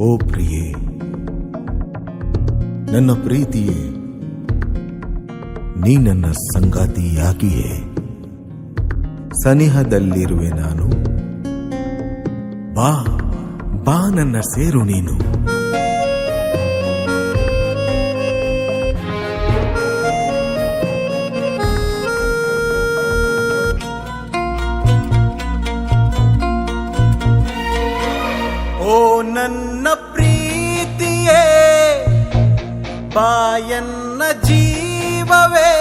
ಓ ಪ್ರಿಯೆ, ನನ್ನ ಪ್ರೀತಿಯೇ, ನೀ ನನ್ನ ಸಂಗಾತಿಯಾಗಿಯೇ ಸನಿಹದಲ್ಲಿರುವೆ ನಾನು. ಬಾ ಬಾ ನನ್ನ ಸೇರು ನೀನು. ಓ ನನ್ನ ಪ್ರೀತಿಯೇ, ಬಾಯನ್ನ ಜೀವವೇ,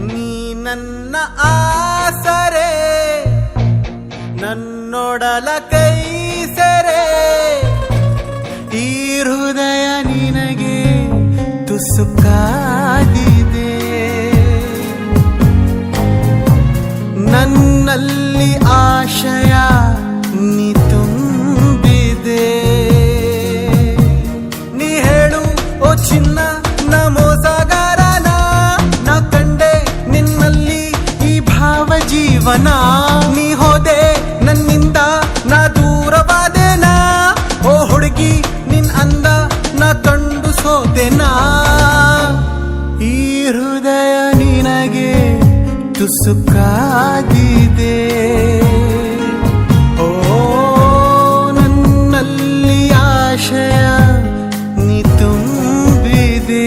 ನೀ ನನ್ನ ಆಸರೆ, ನನ್ನೊಡಲ ಕೈ ಸೆರೆ. ಈ ಹೃದಯ ನಿನಗೆ ತುಸುಕಾಗಿದೆ, ನನ್ನಲ್ಲಿ ಆಶಯ ನೀ ತುಂಬಿದೆ. ನೀ ಹೇಳು ಓ ಚಿನ್ನ, ನ ಮೋಸಗಾರನ, ನಾ ಕಂಡೆ ನಿನ್ನಲ್ಲಿ ಈ ಭಾವ ಜೀವನ. ನೀ ಹೋದೆ ನನ್ನಿಂದ, ನಾ ದೂರವಾದೆನಾ. ಓ ಹುಡುಗಿ ನಿನ್ ಅಂದ ನಾ ಕಂಡು ಸೋತೆನಾ. ಈ ಹೃದಯ ನಿನಗೆ ತುಸುಕಾಗಿದೆ, ಓ ನನ್ನಲ್ಲಿ ಆಶಯ ನೀ ತುಂಬಿದೆ.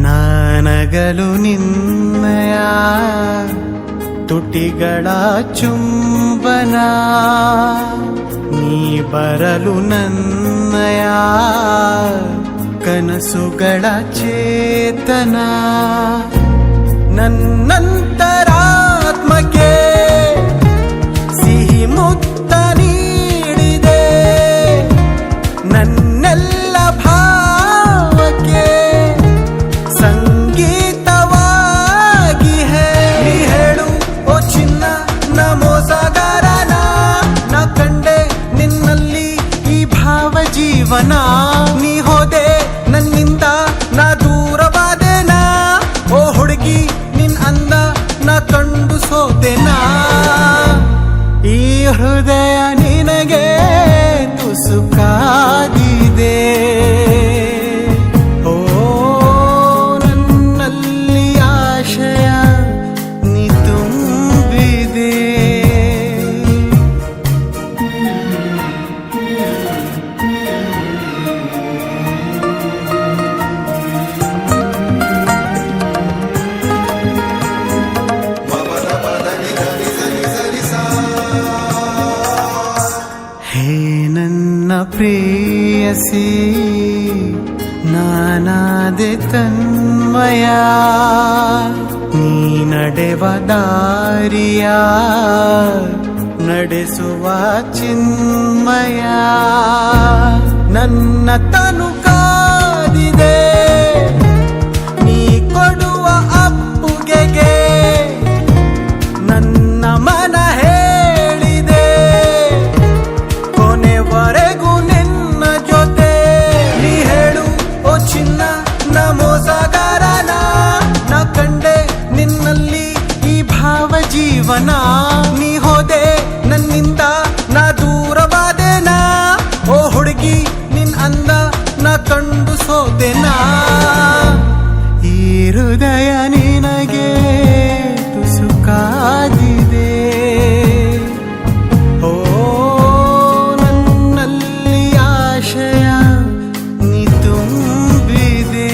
ನಾನಗಲು ನಿನ್ನಯ ತುಟಿಗಳ ಚುಂಬನ, ನೀ ಬರಲು ನನ್ನಯ ಕನಸುಗಳ ಚೇತನ. ನನ್ನಂತರಾತ್ಮಕ್ಕೆ ಸಿಹಿ ಮುತ್ತ ನೀಡಿದೆ, ನನ್ನೆಲ್ಲ ಭಾವಕ್ಕೆ ಸಂಗೀತವಾಗಿ ಹೇ. ನೀ ಹೇಳು ಓ ಚಿನ್ನ, ನ ಮೋಸಗಾರನ, ನಾ ಕಂಡೆ ನಿನ್ನಲ್ಲಿ ಈ ಭಾವ ಜೀವನ. ನೀ ಹೋದೆ ನನ್ನಿಂದ, ನಾ ದೂರವಾದೆನಾ. ಓ ಹುಡುಗಿ ನಿನ್ ಅಂದ ನಾ ಕಂಡು ಸೋತೆನಾ. ಈ ಹೃದಯ ನಿನಗೆ ತುಸುಕಾಗಿದೆ, ಓ ನನ್ನಲ್ಲಿ ಆಶಯ ನೀ ತುಂಬಿದೆ. ಹೇ ನನ್ನ ಪ್ರೇಯಸಿ, ನಾನಾದೆ ತನ್ಮಯ, ನೀ ನಡೆವ ದಾರಿಯ ನಡೆಸುವ ಚಿನ್ಮಯ. ನನ್ನ ತನು ಕಾದಿದೆ ನೀ ಕೊಡುವ ಅಪ್ಪುಗೆಗೆ, ನನ್ನ ಮನ ಹೇಳಿದೆ ಕೊನೆವರೆಗೂ ನಿನ್ನ ಜೊತೆ. ನೀ ಹೇಳು ಓ ಚಿನ್ನ, ನ ಮೋಸಗಾರನ, ನಾ ಕಂಡೆ ನಿನ್ನಲ್ಲಿ ಈ ಭಾವ ಜೀವನ. ನೀ ಹೋದೆ ನನ್ನಿಂದ, ನಾ ದೂರವಾದೆನಾ. ಓ ಹುಡುಗಿ ನಿನ್ ಅಂದ ನಾ ಕಂಡು ಸೋತೆನಾ. ಈ ಹೃದಯ ನಿನಗೆ ತುಸುಕಾಗಿದೆ, ಓ ನನ್ನಲ್ಲಿ ಆಶಯ ನೀ ತುಂಬಿದೆ.